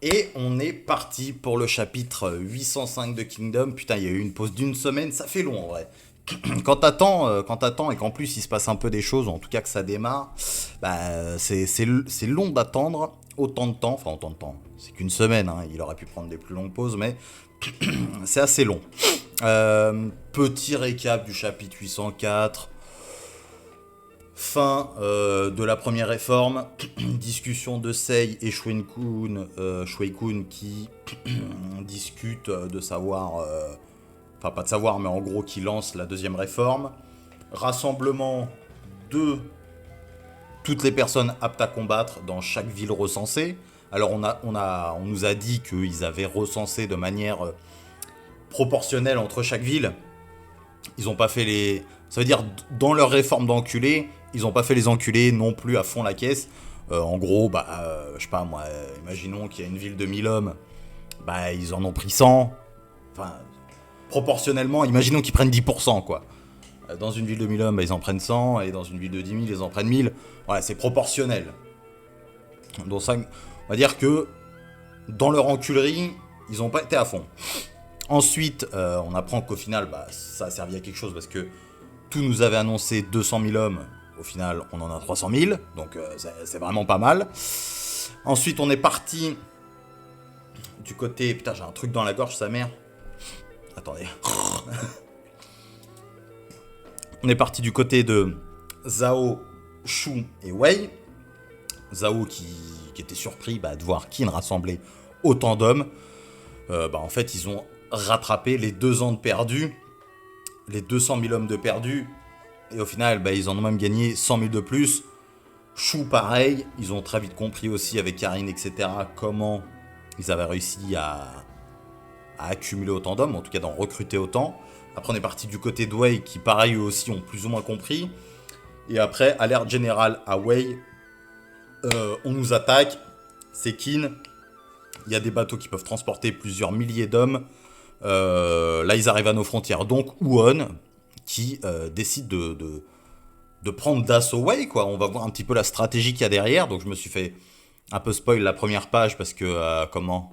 Et on est parti pour le chapitre 805 de Kingdom. Putain, il y a eu une pause d'une semaine, ça fait long en vrai. Quand t'attends et qu'en plus il se passe un peu des choses, ou en tout cas que ça démarre, bah c'est long d'attendre autant de temps. Enfin, autant de temps, c'est qu'une semaine, hein. Il aurait pu prendre des plus longues pauses, mais c'est assez long. Petit récap du chapitre 804. Fin de la première réforme, discussion de Sei et Shuei-kun qui discutent de savoir, enfin pas de savoir, mais en gros qui lance la deuxième réforme. Rassemblement de toutes les personnes aptes à combattre dans chaque ville recensée. Alors on nous a dit qu'ils avaient recensé de manière proportionnelle entre chaque ville. Ils ont pas fait les... Ça veut dire, dans leur réforme d'enculés, ils ont pas fait les enculés non plus à fond la caisse. En gros, je sais pas moi, imaginons qu'il y a une ville de 1000 hommes, bah ils en ont pris 100. Enfin, proportionnellement, imaginons qu'ils prennent 10%, quoi. Dans une ville de 1000 hommes, bah, ils en prennent 100, et dans une ville de 10 000, ils en prennent 1000. Voilà, c'est proportionnel. Donc ça, on va dire que, dans leur enculerie, ils ont pas été à fond. Ensuite, on apprend qu'au final, bah, ça a servi à quelque chose, parce que tout nous avait annoncé 200 000 hommes. Au final, on en a 300 000. Donc, c'est vraiment pas mal. Ensuite, on est parti du côté... Putain, j'ai un truc dans la gorge, sa mère. Attendez. On est parti du côté de Zhao, Shu et Wei. Zhao qui était surpris de voir Qin rassembler autant d'hommes. En fait, ils ont rattrapé les 2 ans de perdus. Les 200 000 hommes de perdus. Et au final, ils en ont même gagné 100 000 de plus. Shu, pareil. Ils ont très vite compris aussi avec Karine, etc., comment ils avaient réussi à accumuler autant d'hommes, en tout cas d'en recruter autant. Après, on est parti du côté de Wei, qui pareil, eux aussi, ont plus ou moins compris. Et après, alerte générale à Wei. On nous attaque. C'est Qin. Il y a des bateaux qui peuvent transporter plusieurs milliers d'hommes. Là, ils arrivent à nos frontières. Donc, Huon, qui décide de prendre d'assaut Wei, quoi. On va voir un petit peu la stratégie qu'il y a derrière. Donc, je me suis fait un peu spoil la première page parce que comment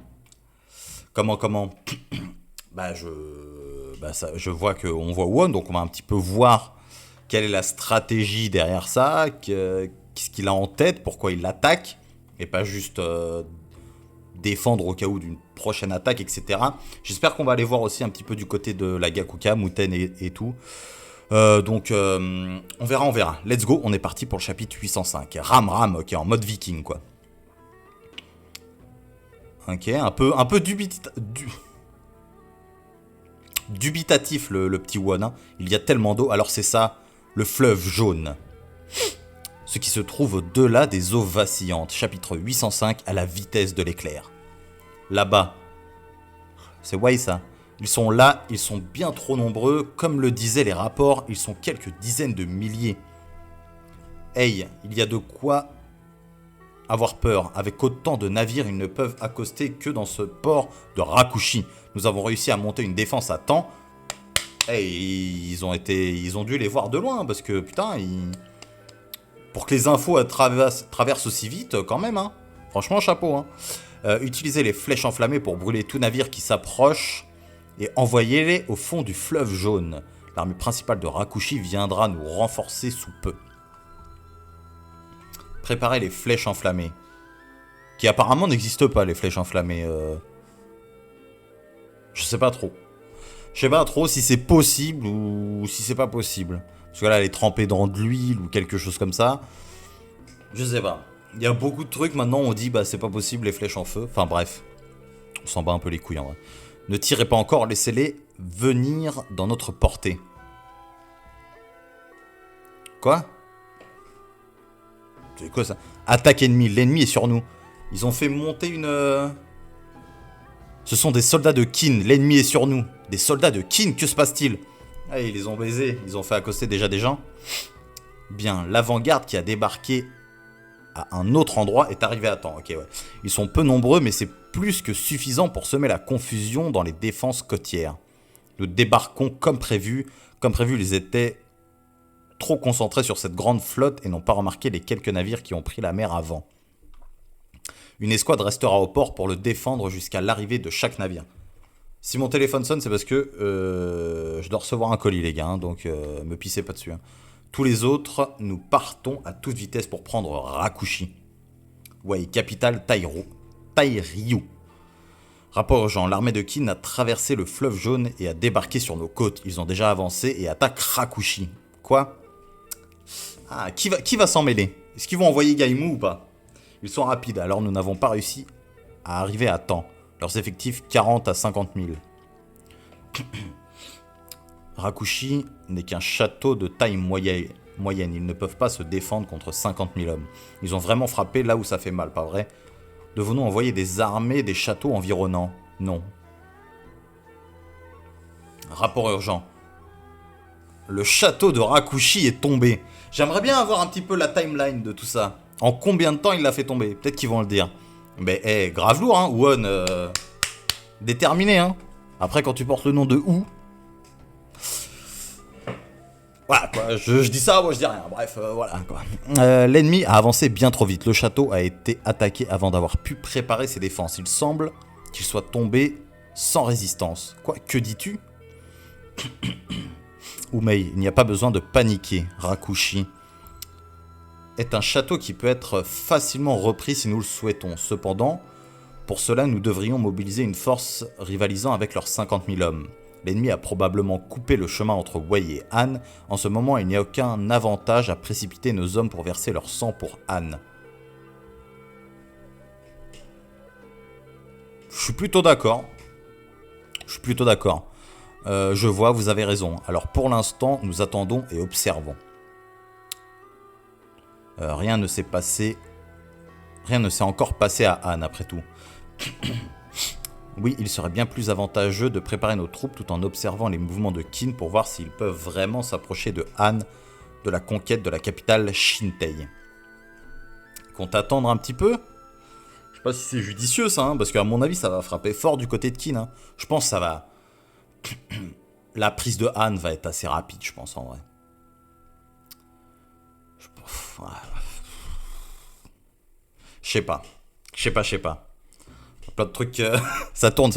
je vois qu'on voit Huon, donc on va un petit peu voir quelle est la stratégie derrière ça, qu'est-ce qu'il a en tête, pourquoi il l'attaque, et pas juste défendre au cas où d'une prochaine attaque, etc. J'espère qu'on va aller voir aussi un petit peu du côté de la Gakuka, Muten et tout. On verra. Let's go, on est parti pour le chapitre 805. Ram, qui est en mode viking, quoi. Ok, un peu dubitatif le petit Won. Hein. Il y a tellement d'eau, alors c'est ça, le fleuve jaune. Ce qui se trouve au-delà des eaux vacillantes. Chapitre 805, à la vitesse de l'éclair. Là-bas. C'est Wei ça. Ils sont là, ils sont bien trop nombreux. Comme le disaient les rapports, ils sont quelques dizaines de milliers. Hey, il y a de quoi avoir peur. Avec autant de navires, ils ne peuvent accoster que dans ce port de Rakushi. Nous avons réussi à monter une défense à temps. Hey, ils ont dû les voir de loin, parce que putain, pour que les infos traversent aussi vite, quand même, hein. Franchement, chapeau, hein. Utilisez les flèches enflammées pour brûler tout navire qui s'approche et envoyez-les au fond du fleuve jaune. L'armée principale de Rakushi viendra nous renforcer sous peu. Préparez les flèches enflammées. Qui apparemment n'existent pas, les flèches enflammées. Je sais pas trop. Je sais pas trop si c'est possible ou si c'est pas possible. Parce que là, elle est trempée dans de l'huile ou quelque chose comme ça. Je sais pas. Il y a beaucoup de trucs maintenant, on dit c'est pas possible les flèches en feu. Enfin bref. On s'en bat un peu les couilles en vrai. Ne tirez pas encore, laissez-les venir dans notre portée. Quoi? C'est quoi ça? Attaque ennemie, l'ennemi est sur nous. Ils ont fait monter une... Ce sont des soldats de Qin, l'ennemi est sur nous. Des soldats de Qin, que se passe-t-il? Ah, ils les ont baisés, ils ont fait accoster déjà des gens. Bien, l'avant-garde qui a débarqué à un autre endroit est arrivé à temps. Ok, ouais. Ils sont peu nombreux, mais c'est plus que suffisant pour semer la confusion dans les défenses côtières. Nous débarquons comme prévu. Comme prévu, ils étaient trop concentrés sur cette grande flotte et n'ont pas remarqué les quelques navires qui ont pris la mer avant. Une escouade restera au port pour le défendre jusqu'à l'arrivée de chaque navire. Si mon téléphone sonne, c'est parce que je dois recevoir un colis, les gars, hein, donc me pissez pas dessus. Hein. Tous les autres, nous partons à toute vitesse pour prendre Rakushi. Ouais, capitale Tairyu. Rapport aux gens, l'armée de Qin a traversé le fleuve jaune et a débarqué sur nos côtes. Ils ont déjà avancé et attaquent Rakushi. Quoi? Ah, qui va s'en mêler? Est-ce qu'ils vont envoyer Gaimu ou pas? Ils sont rapides, alors nous n'avons pas réussi à arriver à temps. Leurs effectifs 40 à 50 000. Rakushi n'est qu'un château de taille moyenne. Ils ne peuvent pas se défendre contre 50 000 hommes. Ils ont vraiment frappé là où ça fait mal, pas vrai? Devons-nous envoyer des armées des châteaux environnants? Non. Rapport urgent. Le château de Rakushi est tombé. J'aimerais bien avoir un petit peu la timeline de tout ça. En combien de temps il l'a fait tomber? Peut-être qu'ils vont le dire. Mais grave lourd, hein, Won. Déterminé, hein. Après, quand tu portes le nom de Ou. Voilà, quoi. Je dis ça, moi je dis rien. Bref, voilà, quoi. L'ennemi a avancé bien trop vite. Le château a été attaqué avant d'avoir pu préparer ses défenses. Il semble qu'il soit tombé sans résistance. Quoi? Que dis-tu? Oumei, il n'y a pas besoin de paniquer. Rakushi est un château qui peut être facilement repris si nous le souhaitons. Cependant, pour cela, nous devrions mobiliser une force rivalisant avec leurs 50 000 hommes. L'ennemi a probablement coupé le chemin entre Wei et Han. En ce moment, il n'y a aucun avantage à précipiter nos hommes pour verser leur sang pour Han. Je suis plutôt d'accord. Je vois, vous avez raison. Alors pour l'instant, nous attendons et observons. Rien ne s'est encore passé à Han après tout. Oui, il serait bien plus avantageux de préparer nos troupes tout en observant les mouvements de Qin pour voir s'ils peuvent vraiment s'approcher de Han de la conquête de la capitale Shintei. Compte attendre un petit peu? Je sais pas si c'est judicieux ça, hein, parce qu'à mon avis ça va frapper fort du côté de Qin. Hein. Je pense que ça va... La prise de Han va être assez rapide, je pense en vrai. Je sais pas. Plein de trucs, ça tourne.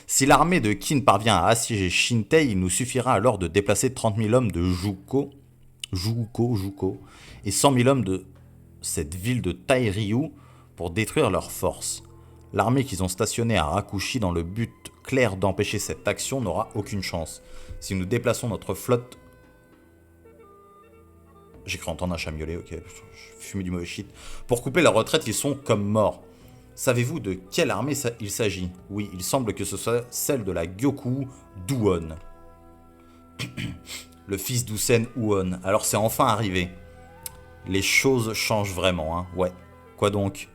Si l'armée de Qin parvient à assiéger Shintei, il nous suffira alors de déplacer 30 000 hommes de Juko et 100 000 hommes de cette ville de Tairyu pour détruire leurs forces. L'armée qu'ils ont stationnée à Rakushi dans le but clair d'empêcher cette action n'aura aucune chance. Si nous déplaçons notre flotte... J'ai cru entendre un chat miauler, ok, je fume du mauvais shit. Pour couper leur retraite, ils sont comme morts. Savez-vous de quelle armée il s'agit? Oui, il semble que ce soit celle de la Gyoku d'Uon. Le fils d'Usen Uon. Alors c'est enfin arrivé. Les choses changent vraiment, hein. Ouais. Quoi donc?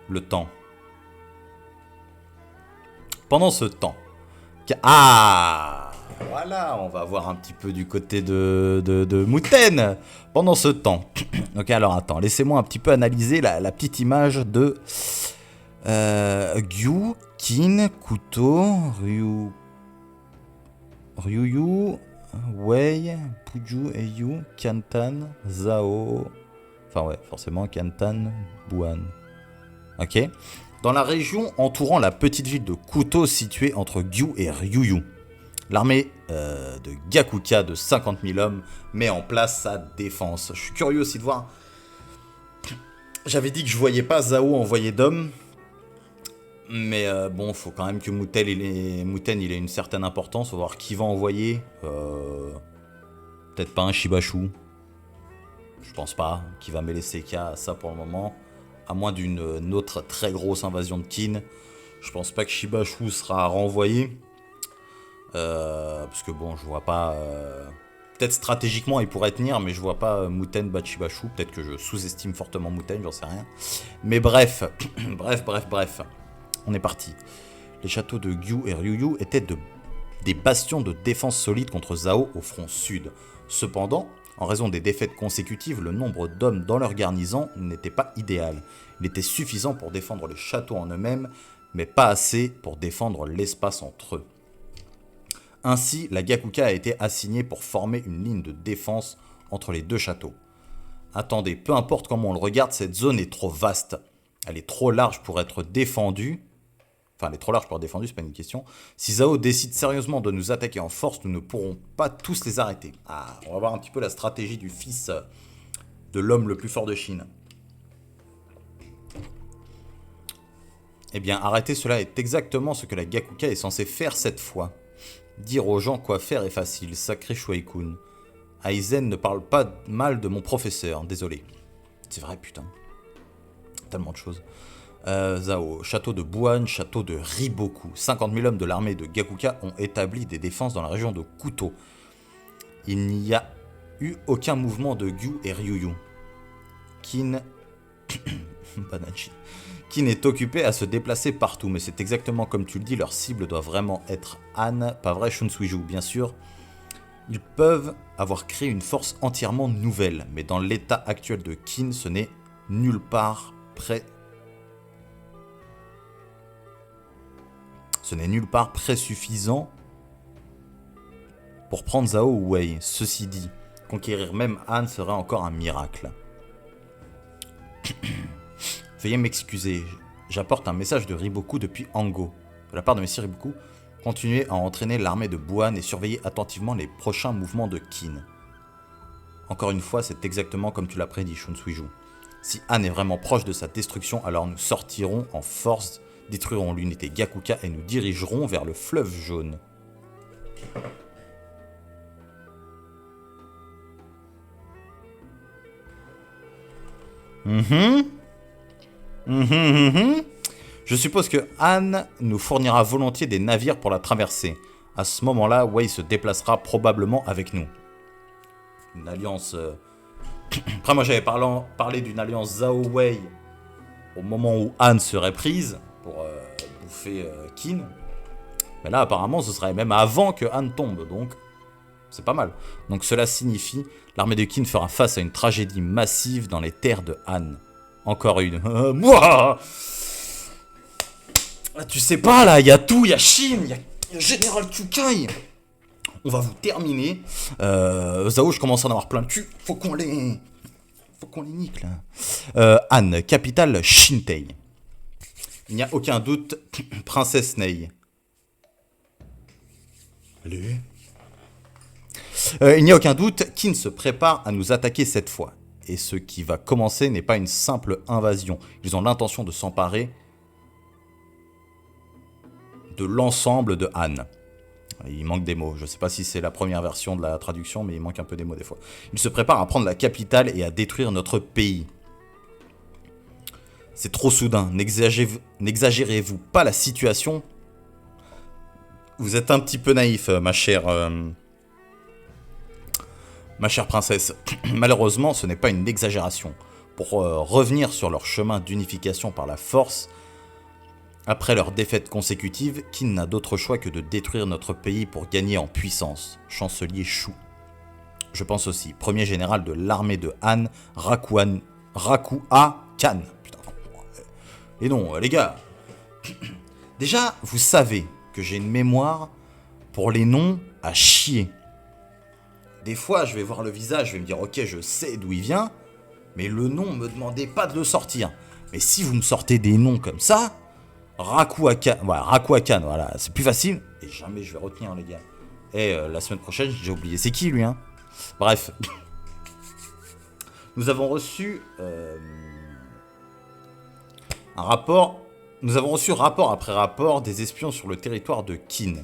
Le temps. Pendant ce temps... Ah! Voilà, on va voir un petit peu du côté de Muten. Pendant ce temps... Ok, alors attends, laissez-moi un petit peu analyser la petite image de... Gyu, Qin, Kuto, Ryuyu, Wei, Puju, Eyu, Kantan, Zhao... Enfin ouais, forcément, Kantan, Buan. Ok. Dans la région entourant la petite ville de Kuto située entre Gyu et Ryuyu, l'armée de Gakuka de 50 000 hommes met en place sa défense. Je suis curieux aussi de voir. J'avais dit que je voyais pas Zhao envoyer d'hommes. Mais bon, faut quand même que Muten il ait une certaine importance. Faut voir qui va envoyer. Peut-être pas un Shibashu. Je pense pas. Qui va mêler ses cas à ça pour le moment. À moins d'une autre très grosse invasion de Qin. Je pense pas que Shibashu sera renvoyé. Parce que bon, je vois pas... Peut-être stratégiquement il pourrait tenir, mais je vois pas Muten battre Shibashu. Peut-être que je sous-estime fortement Muten, j'en sais rien. Mais bref, bref. On est parti. Les châteaux de Gyu et Ryuyu étaient des bastions de défense solides contre Zhao au front sud. Cependant, en raison des défaites consécutives, le nombre d'hommes dans leur garnison n'était pas idéal. Il était suffisant pour défendre les châteaux en eux-mêmes, mais pas assez pour défendre l'espace entre eux. Ainsi, la Gakuka a été assignée pour former une ligne de défense entre les deux châteaux. Attendez, peu importe comment on le regarde, cette zone est trop vaste. Elle est trop large pour être défendue. Enfin, elle est trop large pour être défendue, c'est pas une question. Si Zhao décide sérieusement de nous attaquer en force, nous ne pourrons pas tous les arrêter. Ah, on va voir un petit peu la stratégie du fils de l'homme le plus fort de Chine. Eh bien, arrêter cela est exactement ce que la Gakuka est censée faire cette fois. Dire aux gens quoi faire est facile, sacré Shuai-kun. Aizen ne parle pas mal de mon professeur, désolé. C'est vrai, putain. Tellement de choses. Zhao, château de Buan, château de Riboku. 50 000 hommes de l'armée de Gakuka ont établi des défenses dans la région de Kuto. Il n'y a eu aucun mouvement de Gyu et Ryuyu. Kin... Banachi. Kin est occupé à se déplacer partout, mais c'est exactement comme tu le dis, leur cible doit vraiment être Han, pas vrai Shunsui-ju, bien sûr. Ils peuvent avoir créé une force entièrement nouvelle, mais dans l'état actuel de Kin, ce n'est nulle part près... Ce n'est nulle part très suffisant pour prendre Zhao ou Wei. Ceci dit, conquérir même Han serait encore un miracle. Veuillez m'excuser, j'apporte un message de Riboku depuis Ango. De la part de Messire Riboku, continuez à entraîner l'armée de Buan et surveillez attentivement les prochains mouvements de Kin. Encore une fois, c'est exactement comme tu l'as prédit, Shunsui-ju. Si Han est vraiment proche de sa destruction, alors nous sortirons en force, détruirons l'unité Gakuka et nous dirigerons vers le fleuve jaune. Je suppose que Han nous fournira volontiers des navires pour la traverser. À ce moment-là, Wei se déplacera probablement avec nous. Une alliance... Après, moi, j'avais parlé d'une alliance Zhao-Wei au moment où Han serait prise pour bouffer Kin. Mais là, apparemment, ce serait même avant que Han tombe, donc c'est pas mal. Donc cela signifie l'armée de Kin fera face à une tragédie massive dans les terres de Han. Encore une. Moi tu sais pas, là, il y a tout, il y a Shin, il y a Général Chukai. On va vous terminer. Zhao, je commence à en avoir plein le cul. Faut qu'on les nique, là. Han, capitale Shintei. Il n'y a aucun doute, princesse Nei. Allez. Il n'y a aucun doute, Kin se prépare à nous attaquer cette fois. Et ce qui va commencer n'est pas une simple invasion. Ils ont l'intention de s'emparer de l'ensemble de Han. Il manque des mots. Je ne sais pas si c'est la première version de la traduction, mais il manque un peu des mots des fois. Ils se préparent à prendre la capitale et à détruire notre pays. C'est trop soudain. N'exagérez-vous pas la situation? Vous êtes un petit peu naïf, ma chère princesse. Malheureusement, ce n'est pas une exagération. Pour revenir sur leur chemin d'unification par la force, après leur défaite consécutive, Kin n'a d'autre choix que de détruire notre pays pour gagner en puissance. Chancelier Shu. Je pense aussi, premier général de l'armée de Han, Rakua Khan. Putain. Et non, les gars. Déjà, vous savez que j'ai une mémoire pour les noms à chier. Des fois, je vais voir le visage, je vais me dire, ok, je sais d'où il vient, mais le nom, me demandez pas de le sortir. Mais si vous me sortez des noms comme ça, Rakua Khan, voilà, c'est plus facile, et jamais je vais retenir, les gars. Et la semaine prochaine, j'ai oublié, c'est qui, lui, hein? Bref. Nous avons reçu un rapport, rapport après rapport des espions sur le territoire de Kin.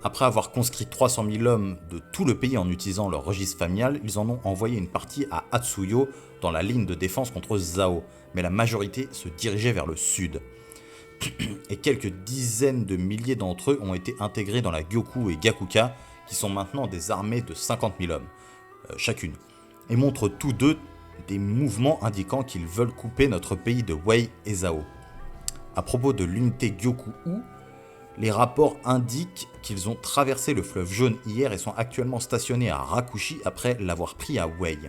Après avoir conscrit 300 000 hommes de tout le pays en utilisant leur registre familial, ils en ont envoyé une partie à Atsuyo dans la ligne de défense contre Zhao, mais la majorité se dirigeait vers le sud. Et quelques dizaines de milliers d'entre eux ont été intégrés dans la Gyoku et Gakuka, qui sont maintenant des armées de 50 000 hommes, chacune, et montrent tous deux des mouvements indiquant qu'ils veulent couper notre pays de Wei et Zhao. À propos de l'unité Gyoku-U, les rapports indiquent qu'ils ont traversé le fleuve jaune hier et sont actuellement stationnés à Rakushi après l'avoir pris à Wei.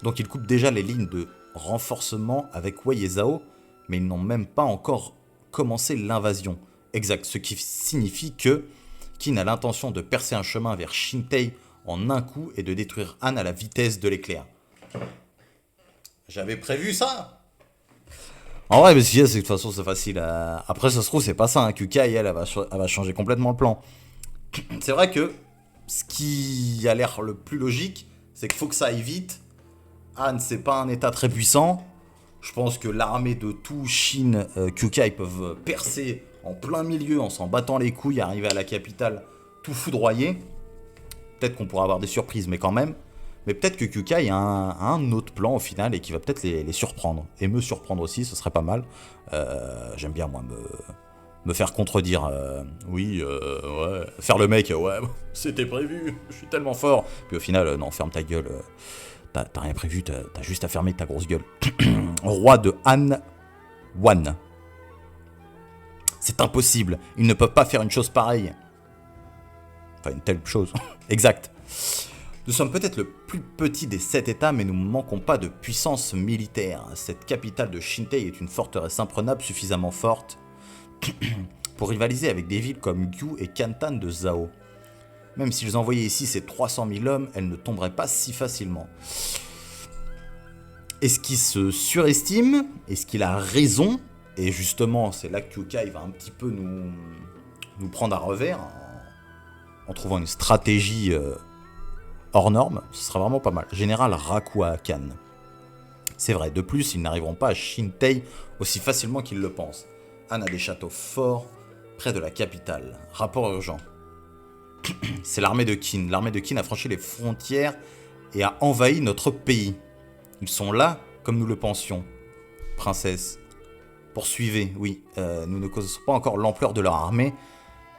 Donc ils coupent déjà les lignes de renforcement avec Wei et Zhao, mais ils n'ont même pas encore commencé l'invasion. Exact, ce qui signifie que Kin a l'intention de percer un chemin vers Shintei en un coup et de détruire Han à la vitesse de l'éclair. J'avais prévu ça. En vrai, mais ce qu'il y a, c'est que de toute façon, c'est facile. Après, ça se trouve, c'est pas ça. Hein. Kukai, elle va changer complètement le plan. C'est vrai que ce qui a l'air le plus logique, c'est qu'il faut que ça aille vite. Han, c'est pas un état très puissant. Je pense que l'armée de tout Chine, Kukai, peuvent percer en plein milieu en s'en battant les couilles, arriver à la capitale tout foudroyé. Peut-être qu'on pourra avoir des surprises, mais quand même. Mais peut-être que Kukai a un autre plan au final et qui va peut-être les surprendre. Et me surprendre aussi, ce serait pas mal. J'aime bien, moi, me faire contredire. Oui, ouais. Faire le mec, ouais, c'était prévu, je suis tellement fort. Puis au final, non, ferme ta gueule. T'as rien prévu, t'as juste à fermer ta grosse gueule. Roi de Han Wan. C'est impossible, ils ne peuvent pas faire une chose pareille. Enfin, une telle chose. Exact. Nous sommes peut-être le plus petit des 7 États, mais nous ne manquons pas de puissance militaire. Cette capitale de Shintei est une forteresse imprenable suffisamment forte pour rivaliser avec des villes comme Gyu et Kantan de Zhao. Même s'ils envoyaient ici ces 300 000 hommes, elle ne tomberait pas si facilement. Est-ce qu'il se surestime? Est-ce qu'il a raison? Et justement, c'est là que Kukai va un petit peu nous prendre à revers en trouvant une stratégie hors norme. Ce sera vraiment pas mal. Général Rakua Khan. C'est vrai, de plus, ils n'arriveront pas à Shintei aussi facilement qu'ils le pensent. Han a des châteaux forts près de la capitale. Rapport urgent. C'est l'armée de Qin. L'armée de Qin a franchi les frontières et a envahi notre pays. Ils sont là, comme nous le pensions. Princesse, poursuivez, oui. Nous ne connaissons pas encore l'ampleur de leur armée,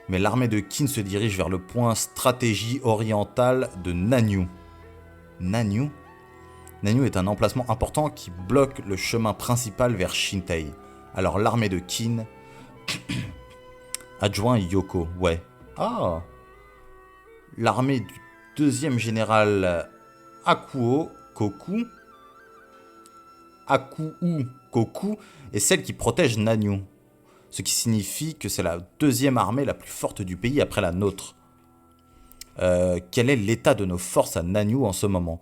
mais l'armée de Qin se dirige vers le point stratégie orientale de Nanyu. Nanyu? Nanyu est un emplacement important qui bloque le chemin principal vers Shintei. Alors l'armée de Qin... Adjoint Yoko, ouais. Ah! L'armée du deuxième général Akuo Koku est celle qui protège Nanyu. Ce qui signifie que c'est la deuxième armée la plus forte du pays après la nôtre. Quel est l'état de nos forces à Nanyu en ce moment?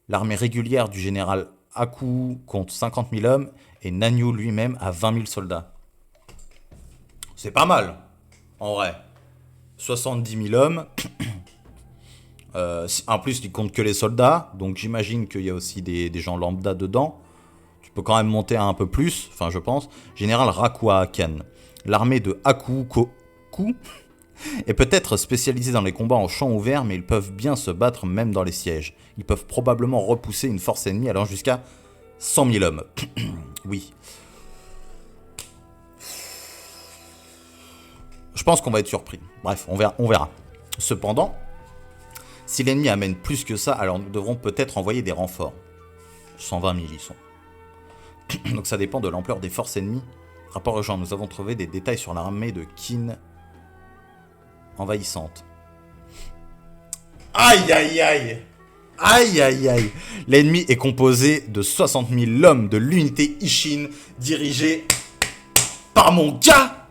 L'armée régulière du général Aku compte 50 000 hommes et Nanyu lui-même a 20 000 soldats. C'est pas mal, en vrai. 70 000 hommes. En plus, il compte que les soldats, donc j'imagine qu'il y a aussi des gens lambda dedans. Tu peux quand même monter à un peu plus, enfin je pense. Général Rakua Khan. L'armée de Aku Koku est peut-être spécialisée dans les combats en champ ouvert, mais ils peuvent bien se battre même dans les sièges. Ils peuvent probablement repousser une force ennemie allant jusqu'à 100 000 hommes. Oui. Je pense qu'on va être surpris. Bref, on verra. Cependant, si l'ennemi amène plus que ça, alors nous devrons peut-être envoyer des renforts. 120 000 ils sont. Donc ça dépend de l'ampleur des forces ennemies. Rapport aux gens, nous avons trouvé des détails sur l'armée de Qin envahissante. Aïe aïe aïe! Aïe aïe aïe! L'ennemi est composé de 60 000 hommes de l'unité Ishin dirigée par mon gars,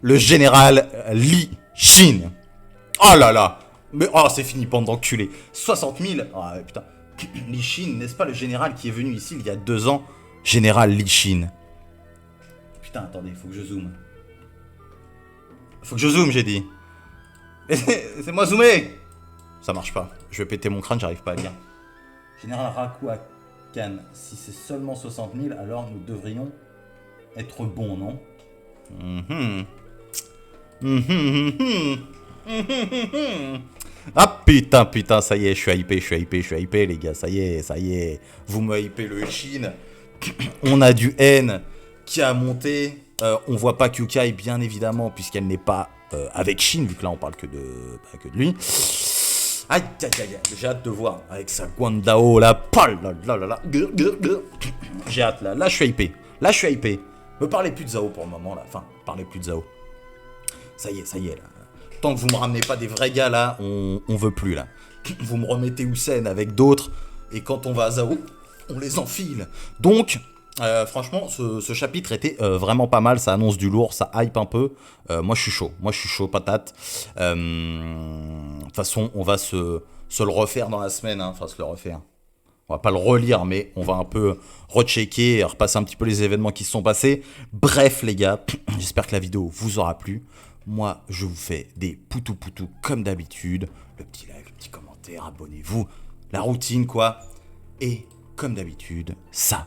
le général Li Shin. Oh là là! Mais oh, c'est fini, bande d'enculés. 60 000. Ah putain. Li Shin, n'est-ce pas le général qui est venu ici il y a 2 ans? Général Li Shin. Putain, attendez, faut que je zoome. Faut que je zoome, j'ai dit. C'est moi zoomer. Ça marche pas. Je vais péter mon crâne, j'arrive pas à lire. Général Rakua Khan. Si c'est seulement 60 000, alors nous devrions être bons, non? Ah putain, ça y est, je suis hypé, les gars, ça y est. Vous me hypez le Shin. On a du N qui a monté. On voit pas Kukai, bien évidemment, puisqu'elle n'est pas avec Shin, vu que là on parle que de lui. Aïe, j'ai hâte de voir avec sa Guandao là. J'ai hâte là, je suis hypé. Me parlez plus de Zhao pour le moment là. Enfin, parlez plus de Zhao. Ça y est là. Tant que vous me ramenez pas des vrais gars là, on veut plus là. Vous me remettez Hussein avec d'autres, et quand on va à Zhao, on les enfile. Donc, franchement, ce chapitre était vraiment pas mal, ça annonce du lourd, ça hype un peu. Moi je suis chaud, patate. De toute façon, on va se le refaire dans la semaine, hein. Enfin se le refaire. On va pas le relire, mais on va un peu rechecker et repasser un petit peu les événements qui se sont passés. Bref, les gars, j'espère que la vidéo vous aura plu. Moi, je vous fais des poutou comme d'habitude. Le petit like, le petit commentaire, abonnez-vous. La routine, quoi. Et comme d'habitude, salut.